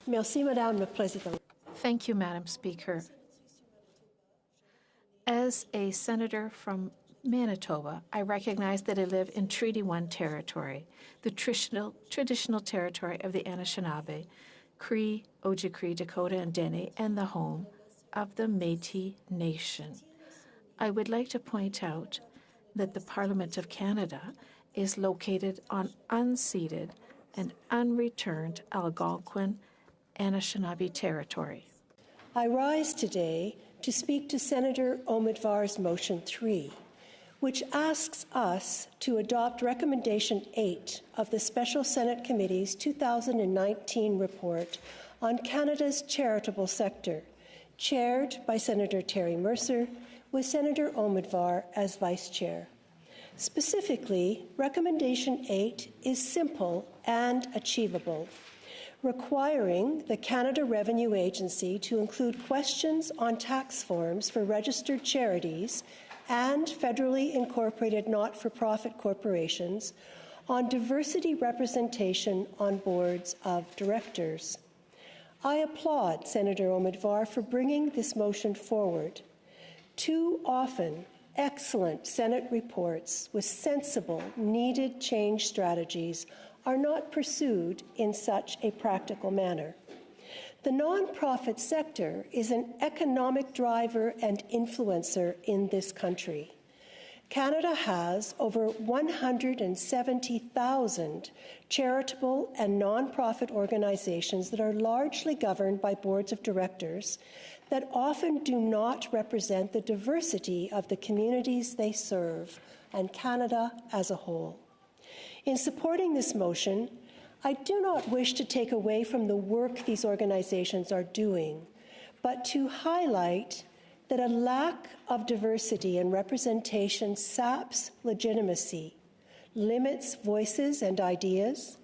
Merci, Madame la Présidente. Thank you, Madam Speaker. As a senator from Manitoba, I recognize that I live in Treaty 1 territory, the traditional territory of the Anishinaabe, Cree, Ojibwe, Dakota, and Dene, and the home of the Métis Nation. I would like to point out that the Parliament of Canada is located on unceded and unreturned Algonquin Anishinaabe territory. I rise today to speak to Senator Omidvar's Motion 3, which asks us to adopt Recommendation 8 of the Special Senate Committee's 2019 report on Canada's charitable sector, chaired by Senator Terry Mercer, with Senator Omidvar as Vice Chair. Specifically, Recommendation 8 is simple and achievable, requiring the Canada Revenue Agency to include questions on tax forms for registered charities and federally incorporated not-for-profit corporations on diversity representation on boards of directors. I applaud Senator Omidvar for bringing this motion forward. Too often, excellent Senate reports with sensible, needed change strategies are not pursued in such a practical manner. The nonprofit sector is an economic driver and influencer in this country. Canada has over 170,000 charitable and nonprofit organizations that are largely governed by boards of directors that often do not represent the diversity of the communities they serve and Canada as a whole. In supporting this motion, I do not wish to take away from the work these organizations are doing, but to highlight that a lack of diversity and representation saps legitimacy, limits voices and ideas,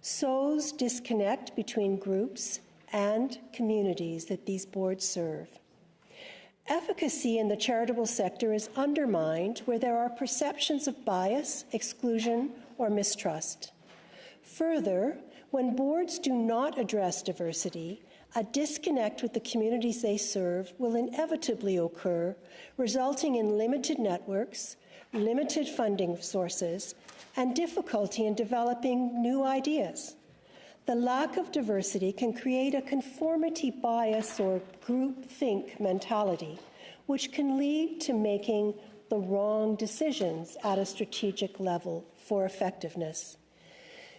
sows disconnect between groups and communities that these boards serve. Efficacy in the charitable sector is undermined where there are perceptions of bias, exclusion, or mistrust. Further, when boards do not address diversity, a disconnect with the communities they serve will inevitably occur, resulting in limited networks, limited funding sources, and difficulty in developing new ideas. The lack of diversity can create a conformity bias or groupthink mentality, which can lead to making the wrong decisions at a strategic level for effectiveness.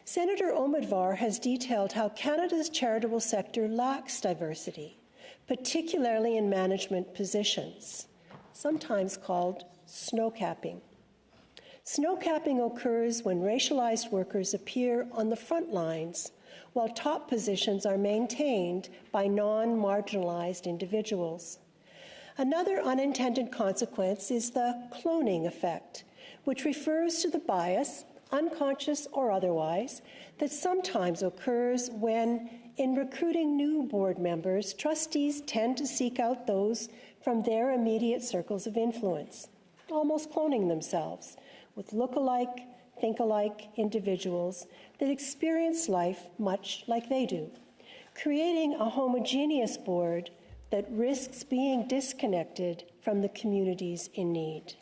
Senator Omidvar has detailed how Canada's charitable sector lacks diversity, particularly in management positions, sometimes called snowcapping. Snowcapping occurs when racialized workers appear on the front lines, while top positions are maintained by non-marginalized individuals. Another unintended consequence is the cloning effect, which refers to the bias, unconscious or otherwise, that sometimes occurs when, in recruiting new board members, trustees tend to seek out those from their immediate circles of influence, almost cloning themselves with look-alike, think-alike individuals that experience life much like they do, creating a homogeneous board that risks being disconnected from the communities in need.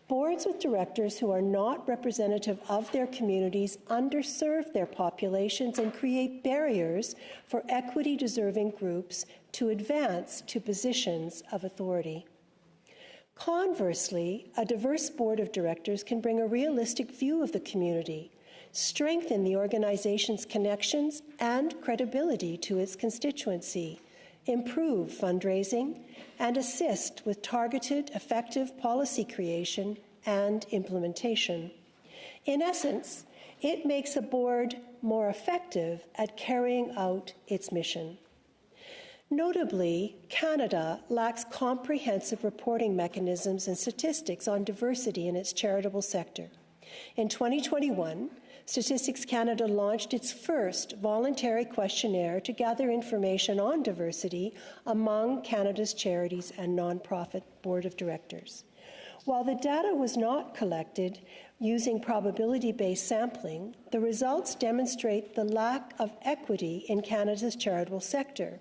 Boards with directors who are not representative of their communities underserve their populations and create barriers for equity-deserving groups to advance to positions of authority. Conversely, a diverse board of directors can bring a realistic view of the community, strengthen the organization's connections and credibility to its constituency, improve fundraising, and assist with targeted, effective policy creation and implementation. In essence, it makes a board more effective at carrying out its mission. Notably, Canada lacks comprehensive reporting mechanisms and statistics on diversity in its charitable sector. In 2021, Statistics Canada launched its first voluntary questionnaire to gather information on diversity among Canada's charities and nonprofit board of directors. While the data was not collected Using probability-based sampling, the results demonstrate the lack of equity in Canada's charitable sector.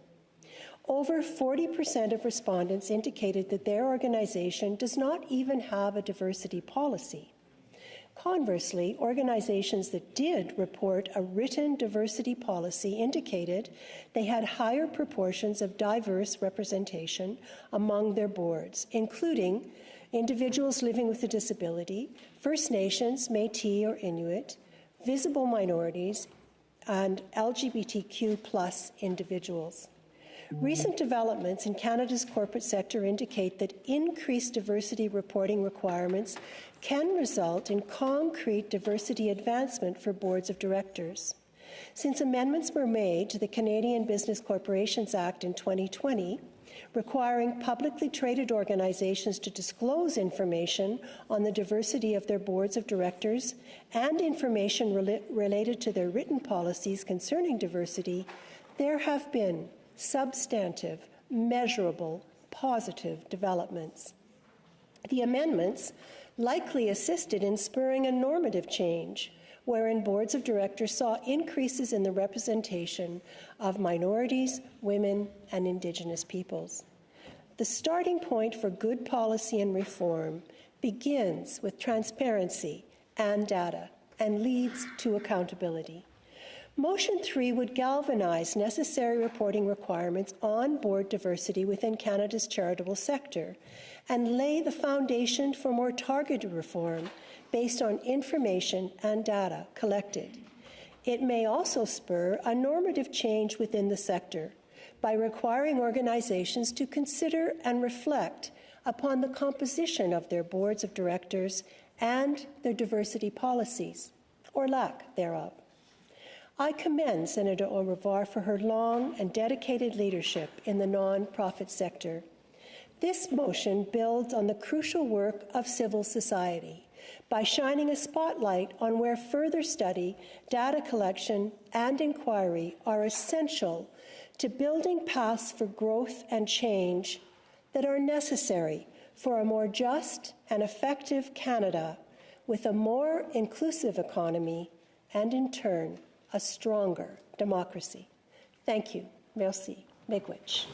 Over 40% of respondents indicated that their organization does not even have a diversity policy. Conversely, organizations that did report a written diversity policy indicated they had higher proportions of diverse representation among their boards, including individuals living with a disability, First Nations, Métis or Inuit, visible minorities, and LGBTQ+ individuals. Recent developments in Canada's corporate sector indicate that increased diversity reporting requirements can result in concrete diversity advancement for boards of directors. Since amendments were made to the Canadian Business Corporations Act in 2020, requiring publicly traded organizations to disclose information on the diversity of their boards of directors and information related to their written policies concerning diversity, there have been substantive, measurable, positive developments. The amendments likely assisted in spurring a normative change, wherein boards of directors saw increases in the representation of minorities, women, and Indigenous peoples. The starting point for good policy and reform begins with transparency and data and leads to accountability. Motion 3 would galvanize necessary reporting requirements on board diversity within Canada's charitable sector and lay the foundation for more targeted reform based on information and data collected. It may also spur a normative change within the sector by requiring organizations to consider and reflect upon the composition of their boards of directors and their diversity policies, or lack thereof. I commend Senator Omidvar for her long and dedicated leadership in the nonprofit sector. This motion builds on the crucial work of civil society by shining a spotlight on where further study, data collection, and inquiry are essential to building paths for growth and change that are necessary for a more just and effective Canada with a more inclusive economy and, in turn, a stronger democracy. Thank you. Merci. Miigwech.